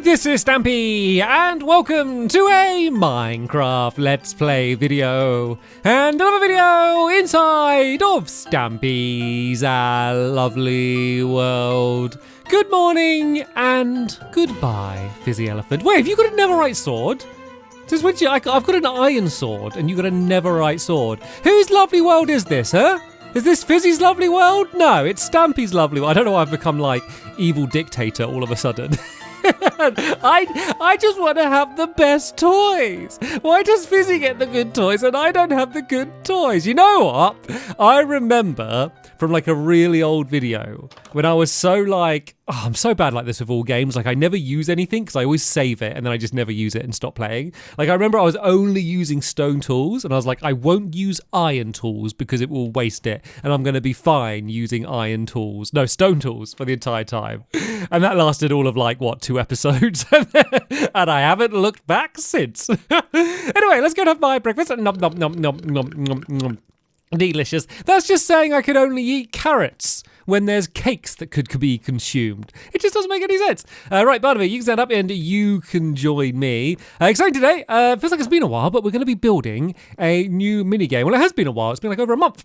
this is Stampy, and welcome to a Minecraft Let's Play video, and another video inside of Stampy's lovely world. Good morning and goodbye, Fizzy Elephant. Wait, have you got a Netherite sword? I've got an iron sword, and you got a Netherite sword. Whose lovely world is this, huh? Is this Fizzy's lovely world? No, it's Stampy's lovely world. I don't know why I've become like evil dictator all of a sudden. I just want to have the best toys. Why does Fizzy get the good toys and I don't have the good toys? You know what? I remember from like a really old video when I was so like, oh, I'm so bad like this with all games. Like I never use anything because I always save it and then I just never use it and stop playing. Like I remember I was only using stone tools and I was like, I won't use iron tools because it will waste it. And I'm going to be fine using stone tools for the entire time. And that lasted all of like, 2 episodes? And I haven't looked back since. Anyway, let's go and have my breakfast. Nom, nom, nom, nom, nom, nom, nom. Delicious. That's just saying I could only eat carrots when there's cakes that could be consumed. It just doesn't make any sense. Right, Barnaby, you can stand up and you can join me. Exciting today. Feels like it's been a while, but we're going to be building a new minigame. Well, it has been a while. It's been like over a month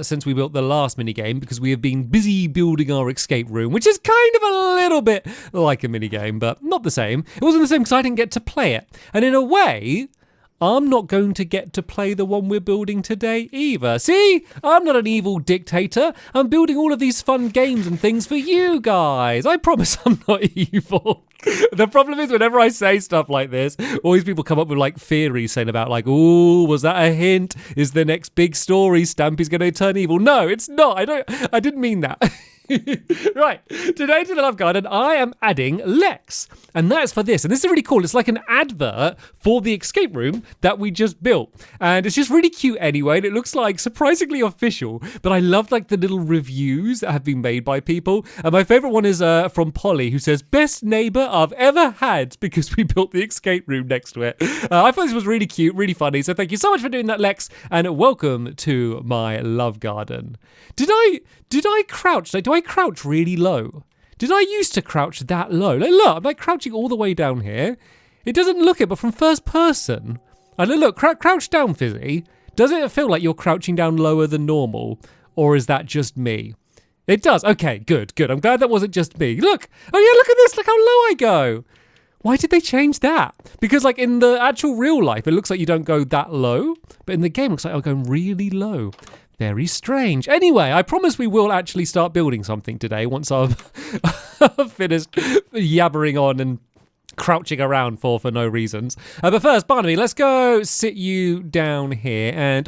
since we built the last minigame because we have been busy building our escape room, which is kind of a little bit like a minigame, but not the same. It wasn't the same because I didn't get to play it. And in a way, I'm not going to get to play the one we're building today either. See? I'm not an evil dictator. I'm building all of these fun games and things for you guys. I promise I'm not evil. The problem is whenever I say stuff like this, all these people come up with like theories saying about like, ooh, was that a hint? Is the next big story Stampy's going to turn evil? No, it's not. I didn't mean that. Right, today to the Love Garden, I am adding Lex, and that's for this, and this is really cool. It's like an advert for the escape room that we just built, and it's just really cute anyway, and it looks like surprisingly official, but I love like the little reviews that have been made by people, and my favourite one is from Polly, who says, best neighbour I've ever had, because we built the escape room next to it. I thought this was really cute, really funny, so thank you so much for doing that, Lex, and welcome to my Love Garden. Did I crouch? Like, do I crouch really low? Did I used to crouch that low? Like, look, I'm like crouching all the way down here. It doesn't look it, but from first person. And look, crouch down, Fizzy. Does it feel like you're crouching down lower than normal? Or is that just me? It does. Okay, good. I'm glad that wasn't just me. Look. Oh yeah, look at this. Look how low I go. Why did they change that? Because like in the actual real life, it looks like you don't go that low. But in the game, it looks like I'm going really low. Very strange. Anyway, I promise we will actually start building something today once I've finished yabbering on and crouching around for no reasons. But first, Barnaby, let's go sit you down here and,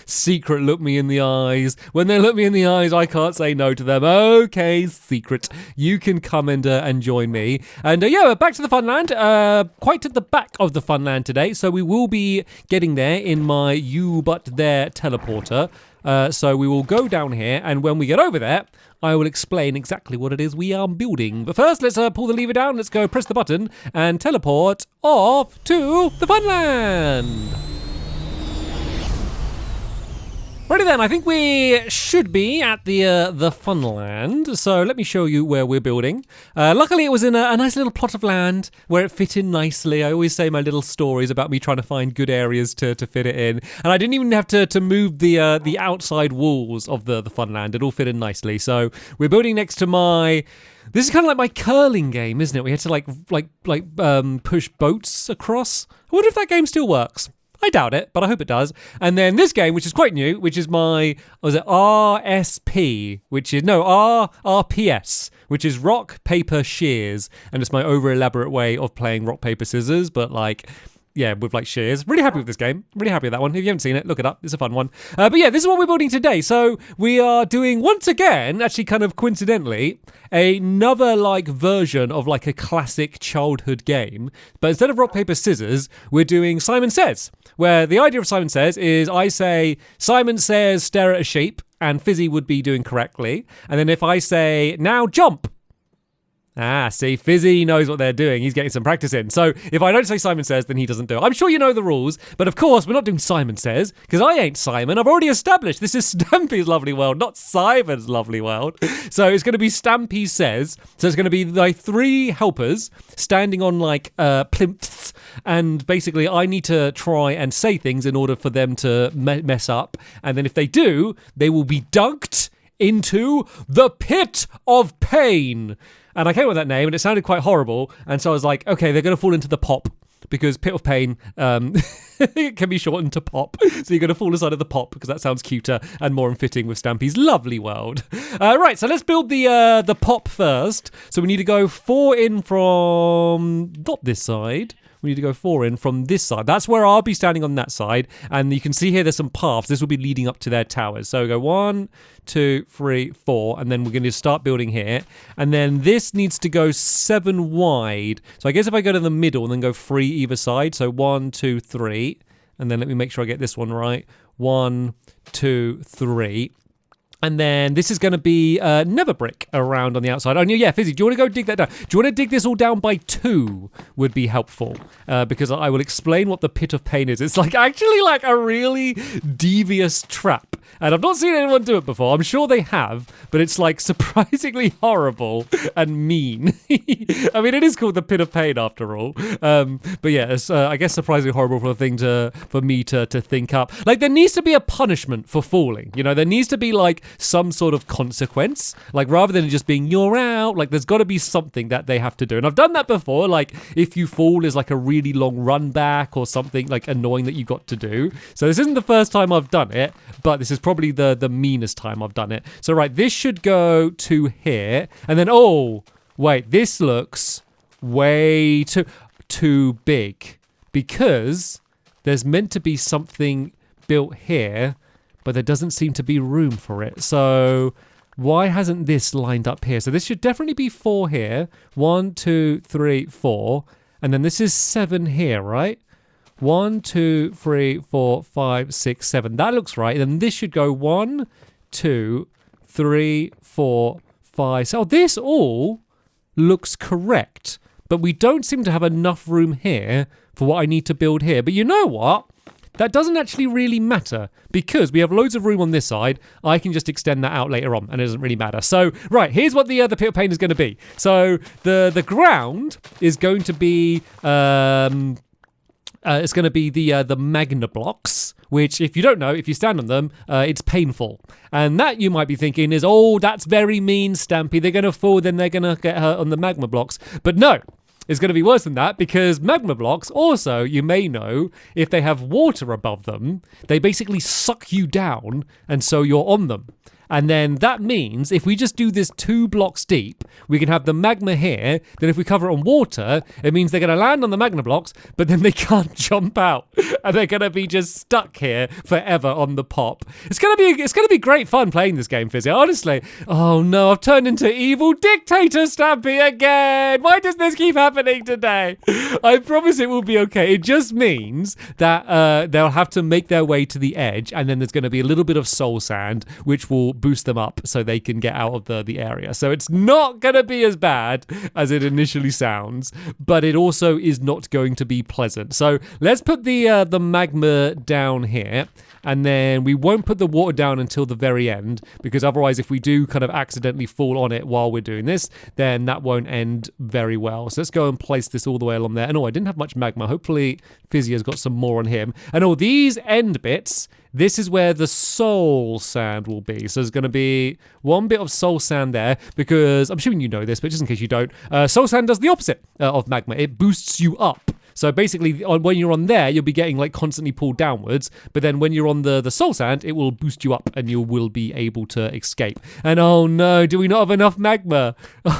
secret look me in the eyes. When they look me in the eyes, I can't say no to them. Okay, secret, you can come and join me. And we're back to the funland, quite to the back of the funland today, so we will be getting there in my you-but-there teleporter. So we will go down here, and when we get over there, I will explain exactly what it is we are building. But first, let's pull the lever down, let's go press the button, and teleport off to the funland. Righty then, I think we should be at the funland. So let me show you where we're building. Luckily, it was in a nice little plot of land where it fit in nicely. I always say my little stories about me trying to find good areas to fit it in. And I didn't even have to move the outside walls of the funland. It all fit in nicely. So we're building next to my... This is kind of like my curling game, isn't it? We had to push boats across. I wonder if that game still works. I doubt it, but I hope it does. And then this game, which is quite new, which is my, RSP, RPS, which is Rock, Paper, Shears. And it's my over-elaborate way of playing Rock, Paper, Scissors, but with like shears. Really happy with this game. Really happy with that one. If you haven't seen it, look it up. It's a fun one. But yeah, this is what we're building today. So we are doing, once again, actually kind of coincidentally, another like version of like a classic childhood game. But instead of Rock, Paper, Scissors, we're doing Simon Says, where the idea of Simon Says is I say, Simon says, stare at a sheep, and Fizzy would be doing correctly. And then if I say, now jump, Ah, see, Fizzy knows what they're doing. He's getting some practice in. So if I don't say Simon Says, then he doesn't do it. I'm sure you know the rules, but of course, we're not doing Simon Says, because I ain't Simon. I've already established this is Stampy's lovely world, not Simon's lovely world. So it's going to be Stampy Says. So it's going to be like 3 helpers standing on like plinths, and basically I need to try and say things in order for them to mess up. And then if they do, they will be dunked into the pit of pain. And I came up with that name, and it sounded quite horrible. And so I was like, okay, they're going to fall into the pop, because pit of pain it can be shortened to pop. So you're going to fall inside of the pop, because that sounds cuter and more fitting with Stampy's lovely world. Right, so let's build the pop first. So we need to go 4 in from not this side. We need to go 4 in from this side. That's where I'll be standing on that side. And you can see here there's some paths. This will be leading up to their towers. So go 1, 2, 3, 4. And then we're going to start building here. And then this needs to go 7 wide. So I guess if I go to the middle and then go 3 either side. So 1, 2, 3. And then let me make sure I get this one right. 1, 2, 3. And then this is going to be nether brick around on the outside. Oh, yeah, Fizzy, do you want to go dig that down? Do you want to dig this all down by 2 would be helpful, because I will explain what the pit of pain is. It's like actually like a really devious trap. And I've not seen anyone do it before. I'm sure they have, but it's like surprisingly horrible and mean. I mean, it is called the pit of pain after all. But yeah, it's, I guess surprisingly horrible for me to think up. Like there needs to be a punishment for falling. You know, there needs to be like some sort of consequence. Like rather than just being you're out, like there's got to be something that they have to do. And I've done that before. Like if you fall is like a really long run back or something like annoying that you got to do. So this isn't the first time I've done it, but this is probably the meanest time I've done it. So right, this should go to here, and then oh wait, this looks way too big, because there's meant to be something built here, but there doesn't seem to be room for it. So why hasn't this lined up here? So this should definitely be 4 here. 1, 2, 3, 4, and then this is 7 here, right? 1, 2, 3, 4, 5, 6, 7. That looks right. And then this should go 1, 2, 3, 4, 5. So this all looks correct. But we don't seem to have enough room here for what I need to build here. But you know what? That doesn't actually really matter, because we have loads of room on this side. I can just extend that out later on, and it doesn't really matter. So, right, here's what the pit of pain is going to be. So the ground is going to be it's going to be the magna blocks, which if you don't know, if you stand on them, it's painful. And that you might be thinking is, oh, that's very mean, Stampy. They're going to fall, then they're going to get hurt on the magma blocks. But no. It's going to be worse than that, because magma blocks also, you may know, if they have water above them, they basically suck you down, and so you're on them. And then that means if we just do this 2 blocks deep, we can have the magma here. Then if we cover it on water, it means they're going to land on the magma blocks, but then they can't jump out. And they're going to be just stuck here forever on the pop. It's going to be great fun playing this game, Fizzy. Honestly. Oh no, I've turned into evil dictator Stampy again. Why does this keep happening today? I promise it will be okay. It just means that they'll have to make their way to the edge, and then there's going to be a little bit of soul sand, which will boost them up so they can get out of the area. So it's not going to be as bad as it initially sounds, but it also is not going to be pleasant. So let's put the magma down here, and then we won't put the water down until the very end, because otherwise if we do kind of accidentally fall on it while we're doing this, then that won't end very well. So let's go and place this all the way along there. And oh, I didn't have much magma. Hopefully Fizzy has got some more on him. And all these end bits, this is where the soul sand will be. So there's going to be 1 bit of soul sand there, because I'm assuming you know this, but just in case you don't, soul sand does the opposite of magma. It boosts you up. So basically, when you're on there, you'll be getting like constantly pulled downwards. But then when you're on the soul sand, it will boost you up, and you will be able to escape. And oh no, do we not have enough magma?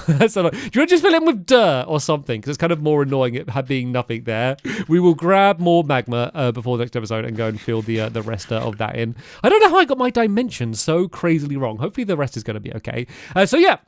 That's not. Do you want to just fill it with dirt or something? Because it's kind of more annoying it being nothing there. We will grab more magma before the next episode and go and fill the rest of that in. I don't know how I got my dimensions so crazily wrong. Hopefully the rest is going to be okay. So yeah.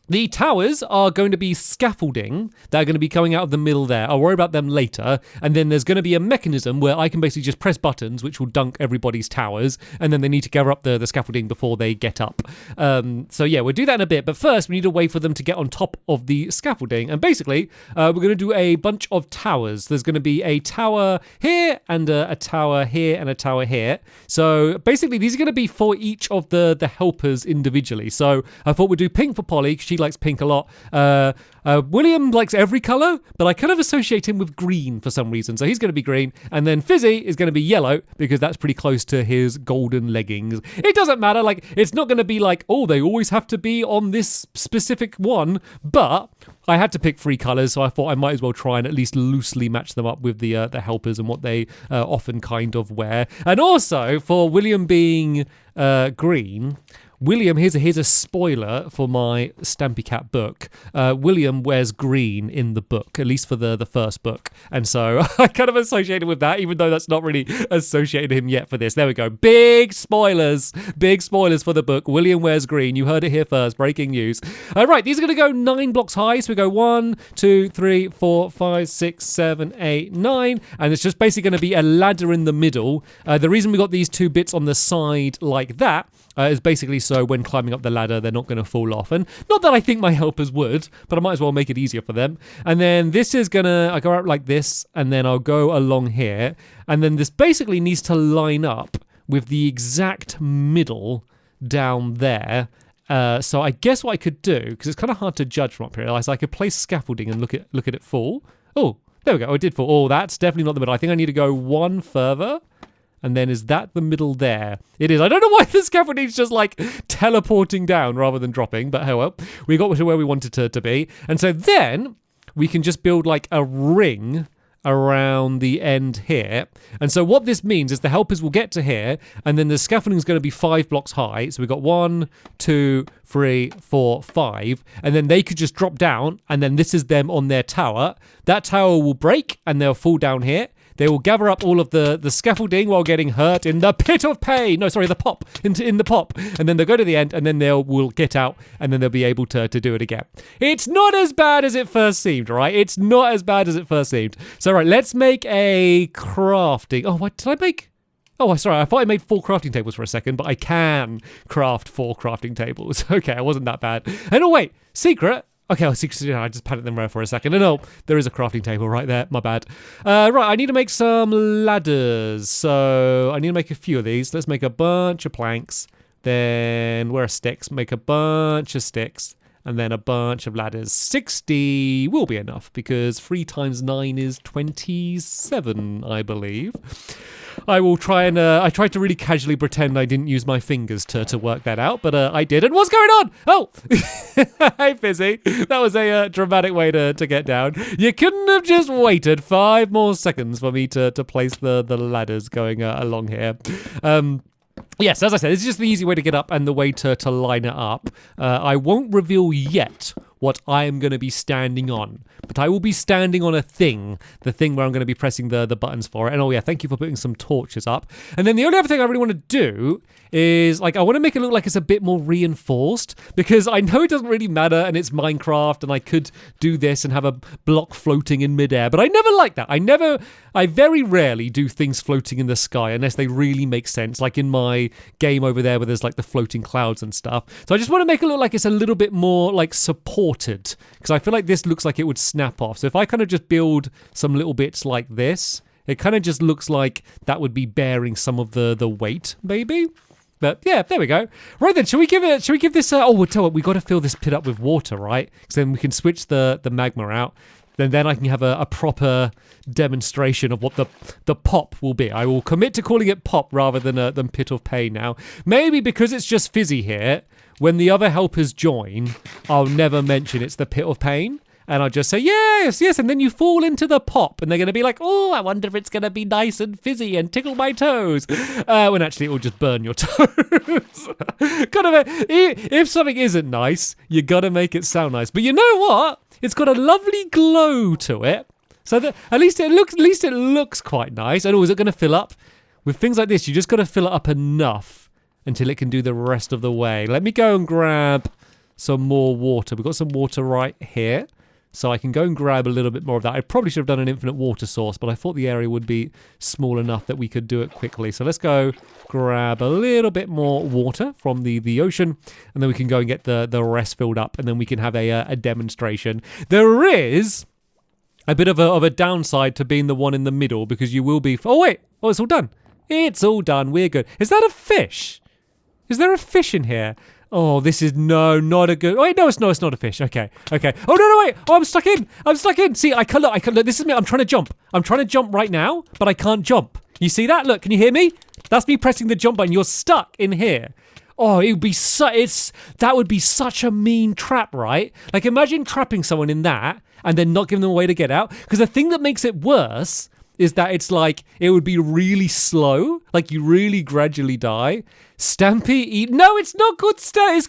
The towers are going to be scaffolding that are going to be coming out of the middle there. I'll worry about them later. And then there's going to be a mechanism where I can basically just press buttons, which will dunk everybody's towers. And then they need to gather up the scaffolding before they get up. So yeah, we'll do that in a bit. But first, we need a way for them to get on top of the scaffolding. And basically, we're going to do a bunch of towers. There's going to be a tower here and a tower here and a tower here. So basically, these are going to be for each of the helpers individually. So I thought we'd do pink for Polly. She likes pink a lot. William likes every colour, but I kind of associate him with green for some reason. So he's going to be green. And then Fizzy is going to be yellow because that's pretty close to his golden leggings. It doesn't matter. Like, it's not going to be like, oh, they always have to be on this specific one. But I had to pick 3 colours, so I thought I might as well try and at least loosely match them up with the helpers and what they often kind of wear. And also, for William being green... William, here's a spoiler for my Stampy Cat book. William wears green in the book, at least for the first book. And so I kind of associated with that, even though that's not really associated him yet for this. There we go. Big spoilers. Big spoilers for the book. William wears green. You heard it here first. Breaking news. All right, these are going to go 9 blocks high. So we go 1, 2, 3, 4, 5, 6, 7, 8, 9. And it's just basically going to be a ladder in the middle. The reason we got these 2 bits on the side like that is basically so when climbing up the ladder, they're not going to fall off. And not that I think my helpers would, but I might as well make it easier for them. And then this is I go out like this, and then I'll go along here. And then this basically needs to line up with the exact middle down there. So I guess what I could do, because it's kind of hard to judge from up here, is I could place scaffolding and look at it fall. Oh, there we go. Oh, it did fall. Oh, that's definitely not the middle. I think I need to go 1 further. And then is that the middle there? It is. I don't know why the scaffolding's just like teleporting down rather than dropping, but oh well. We got to where we wanted to be. And so then we can just build like a ring around the end here. And so what this means is the helpers will get to here, and then the scaffolding is going to be 5 blocks high. So we've got 1, 2, 3, 4, 5. And then they could just drop down, and then this is them on their tower. That tower will break, and they'll fall down here. They will gather up all of the scaffolding while getting hurt in the pit of pain. No, sorry, the pop. In the pop. And then they'll go to the end, and then will get out, and then they'll be able to do it again. It's not as bad as it first seemed, right? It's not as bad as it first seemed. So, right, let's make a crafting. Oh, what did I make? Oh, sorry, I thought I made 4 crafting tables for a second, but I can craft 4 crafting tables. Okay, it wasn't that bad. And oh, wait, secret. Okay, I just panicked them there for a second. No, there is a crafting table right there. My bad. Right, I need to make some ladders. So I need to make a few of these. Let's make a bunch of planks. Then where are sticks? Make a bunch of sticks. And then a bunch of ladders. 60 will be enough because 3 times 9 is 27, I believe. I will try and I tried to really casually pretend I didn't use my fingers to work that out, but I did. And what's going on? Oh, hey, Fizzy. That was a dramatic way to get down. You couldn't have just waited 5 more seconds for me to place the ladders going along here. Yes, as I said, this is just the easy way to get up and the way to line it up. I won't reveal yet what I am going to be standing on, but I will be standing on a thing, the thing where I'm going to be pressing the buttons for it. And oh yeah, thank you for putting some torches up. And then the only other thing I really want to do is I want to make it look like it's a bit more reinforced, because I know it doesn't really matter and it's Minecraft and I could do this and have a block floating in midair, but I never like that. I very rarely do things floating in the sky unless they really make sense, like in my game over there where there's like the floating clouds and stuff. So I just want to make it look like it's a little bit more like supported, because I feel like this looks like it would snap off. So if I kind of just build some little bits like this, it kind of just looks like that would be bearing some of the weight, maybe. But yeah, there we go. Right then, should we give this we'll tell what, we got to fill this pit up with water, right? Because then we can switch the magma out. Then I can have a proper demonstration of what the pop will be. I will commit to calling it pop rather than pit of pain now. Maybe because it's just Fizzy here, when the other helpers join, I'll never mention it's the pit of pain. And I'll just say, yes, and then you fall into the pop. And they're going to be like, oh, I wonder if it's going to be nice and fizzy and tickle my toes. When actually it will just burn your toes. If something isn't nice, you got to make it sound nice. But you know what? It's got a lovely glow to it. So that at least it looks quite nice. And is it going to fill up? With things like this, you just got to fill it up enough until it can do the rest of the way. Let me go and grab some more water. We've got some water right here. So I can go and grab a little bit more of that. I probably should have done an infinite water source, but I thought the area would be small enough that we could do it quickly. So let's go grab a little bit more water from the ocean, and then we can go and get the rest filled up, and then we can have a demonstration. There is a bit of a downside to being the one in the middle, because you will be... Oh, wait. Oh, it's all done. It's all done. We're good. Is that a fish? Is there a fish in here? Oh, this is not a good... Oh, wait, no, it's not a fish. Okay. Oh, no, wait. Oh, I'm stuck in. See, I can't look. This is me. I'm trying to jump. I'm trying to jump right now, but I can't jump. You see that? Look, can you hear me? That's me pressing the jump button. You're stuck in here. Oh, it would be that would be such a mean trap, right? Like, imagine trapping someone in that and then not giving them a way to get out. Because the thing that makes it worse is that it's like, it would be really slow. Like, you really gradually die. Stampy no, it's not called it's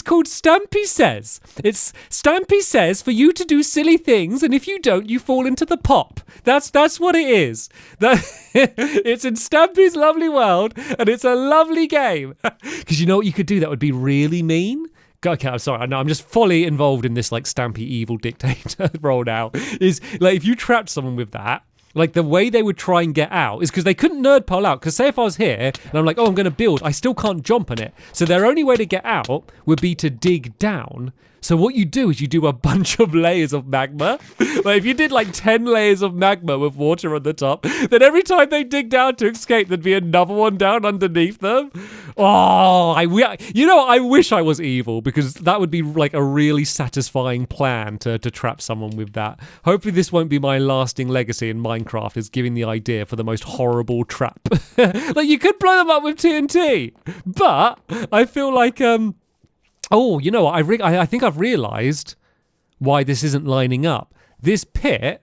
called Stampy Says. It's Stampy Says for you to do silly things, and if you don't, you fall into the pop. That's what it is. It's in Stampy's lovely world, and it's a lovely game. Because you know what you could do that would be really mean? Okay, I'm sorry. I'm just fully involved in this like Stampy evil dictator role now. Is like, if you trapped someone with that, like, the way they would try and get out is because they couldn't nerd pole out. Because say if I was here and I'm like, oh, I'm going to build, I still can't jump on it. So their only way to get out would be to dig down. So what you do is you do a bunch of layers of magma. Like, if you did like 10 layers of magma with water on the top, then every time they dig down to escape, there'd be another one down underneath them. Oh, I wish I was evil, because that would be like a really satisfying plan to trap someone with that. Hopefully this won't be my lasting legacy in Minecraft, is giving the idea for the most horrible trap. Like, you could blow them up with TNT, but I feel like... Oh, you know what? I think I've realised why this isn't lining up. This pit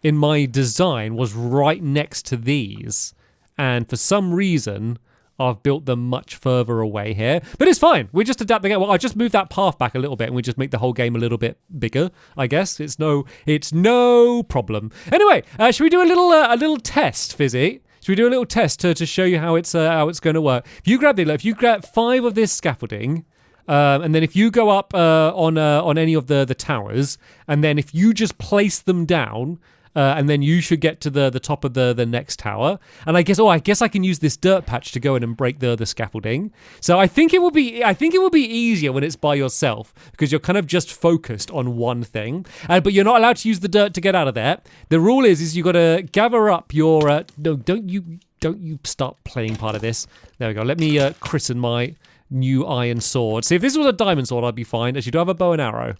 in my design was right next to these, and for some reason I've built them much further away here. But it's fine. We're just adapting it. Well, I just moved that path back a little bit, and we just make the whole game a little bit bigger, I guess. It's no problem. Anyway, should we do a little test, Fizzy? Should we do a little test to show you how it's going to work? If you grab 5 of this scaffolding. And then if you go up on any of the towers, and then if you just place them down, and then you should get to the top of the next tower. And I guess I can use this dirt patch to go in and break the scaffolding. So I think it will be easier when it's by yourself, because you're kind of just focused on one thing. But you're not allowed to use the dirt to get out of there. The rule is you got to gather up your no, don't you start playing part of this. There we go. Let me christen my new iron sword. See, if this was a diamond sword, I'd be fine. As you do have a bow and arrow.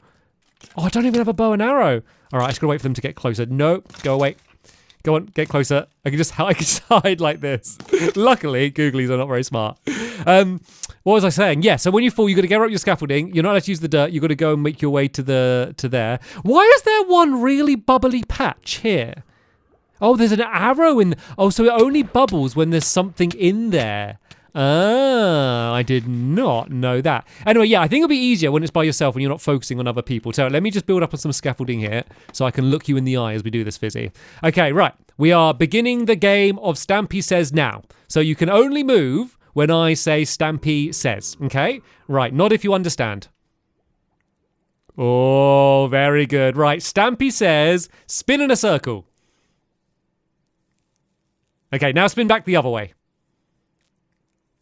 Oh, I don't even have a bow and arrow. All right, I just gotta wait for them to get closer. No, go away. Go on, get closer. I can hide like this. Luckily, Googlies are not very smart. What was I saying? Yeah, so when you fall, you got to gather up your scaffolding. You're not allowed to use the dirt. You got to go and make your way to there. Why is there one really bubbly patch here? Oh, there's an arrow in. Oh, so it only bubbles when there's something in there. Ah, I did not know that. Anyway, yeah, I think it'll be easier when it's by yourself and you're not focusing on other people. So let me just build up on some scaffolding here so I can look you in the eye as we do this, Fizzy. Okay, right. We are beginning the game of Stampy Says now. So you can only move when I say Stampy Says, okay? Right, not if you understand. Oh, very good. Right, Stampy says, spin in a circle. Okay, now spin back the other way.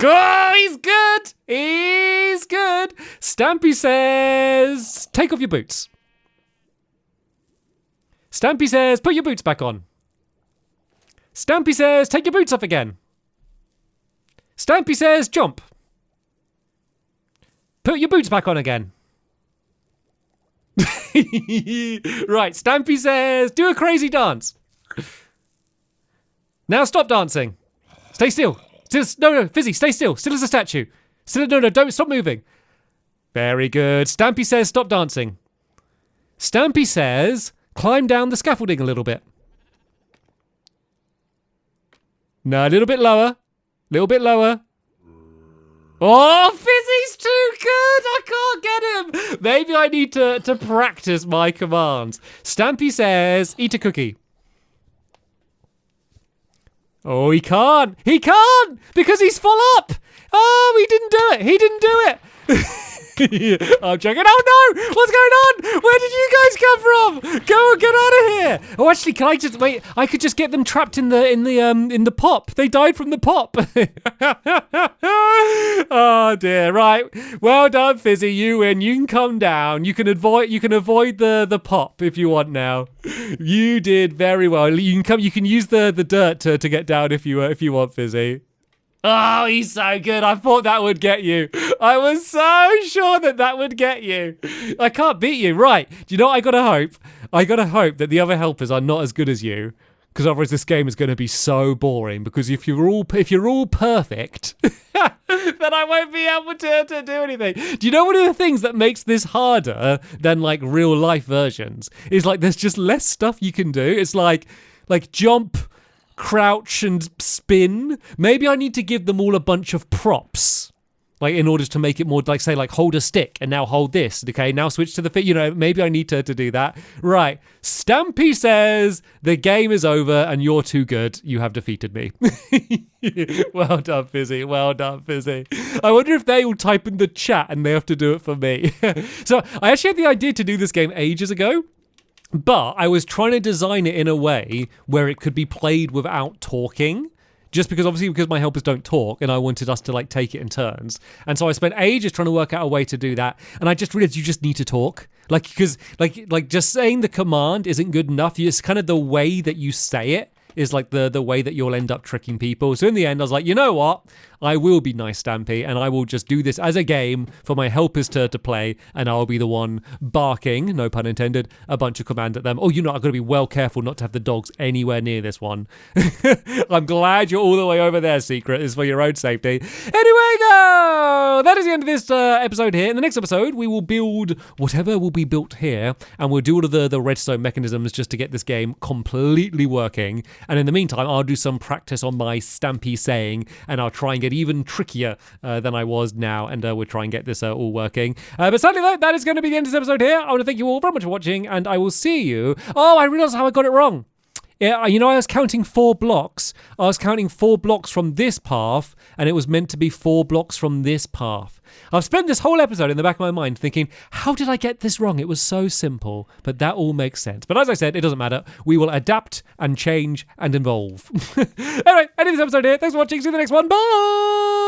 Oh, he's good! He's good! Stampy says, take off your boots. Stampy says, put your boots back on. Stampy says, take your boots off again. Stampy says, jump. Put your boots back on again. Right, Stampy says, do a crazy dance. Now stop dancing. Stay still. No, Fizzy, stay still. Still as a statue. No, don't stop moving. Very good. Stampy says stop dancing. Stampy says climb down the scaffolding a little bit. No, a little bit lower. Little bit lower. Oh, Fizzy's too good. I can't get him. Maybe I need to practice my commands. Stampy says eat a cookie. Oh, he can't. He can't because he's full up. Oh, he didn't do it. I'm joking. Oh no! What's going on? Where did you guys come from? Get out of here! Oh, actually, can I just wait? I could just get them trapped in the pop. They died from the pop. Oh dear. Right. Well done, Fizzy. You win. You can come down. You can avoid the pop if you want now. You did very well. You can come. You can use the dirt to get down if you want, Fizzy. Oh, he's so good. I thought that would get you. I was so sure that would get you. I can't beat you. Right. Do you know what I gotta hope? I gotta hope that the other helpers are not as good as you. Because otherwise this game is going to be so boring. Because if you're all perfect, then I won't be able to do anything. Do you know one of the things that makes this harder than like real life versions is like there's just less stuff you can do. It's like jump, crouch and spin. Maybe I need to give them all a bunch of props. Like in order to make it more like say like hold a stick and now hold this. Okay, now switch to the fit. You know, maybe I need to do that. Right. Stampy says the game is over and you're too good. You have defeated me. Well done, Fizzy. Well done, Fizzy. I wonder if they all type in the chat and they have to do it for me. So I actually had the idea to do this game ages ago. But I was trying to design it in a way where it could be played without talking. Just because my helpers don't talk and I wanted us to like take it in turns. And so I spent ages trying to work out a way to do that. And I just realized you just need to talk. Like, because like just saying the command isn't good enough. It's kind of the way that you say it is like the way that you'll end up tricking people. So in the end, I was like, you know what? I will be nice, Stampy, and I will just do this as a game for my helpers to play, and I'll be the one barking, no pun intended, a bunch of command at them. Oh, you know, I've got to be well careful not to have the dogs anywhere near this one. I'm glad you're all the way over there, Secret. It's for your own safety. Anyway, though, that is the end of this episode here. In the next episode, we will build whatever will be built here, and we'll do all of the redstone mechanisms just to get this game completely working. And in the meantime, I'll do some practice on my Stampy saying, and I'll try and get even trickier than I was now, and we'll try and get this all working. But sadly, though, that is going to be the end of this episode here. I want to thank you all very much for watching, and I will see you. Oh, I realised how I got it wrong. Yeah, you know, I was counting 4 blocks. I was counting 4 blocks from this path, and it was meant to be 4 blocks from this path. I've spent this whole episode in the back of my mind thinking, how did I get this wrong? It was so simple, but that all makes sense. But as I said, it doesn't matter. We will adapt and change and evolve. Anyway, end of this episode here. Thanks for watching. See you in the next one. Bye!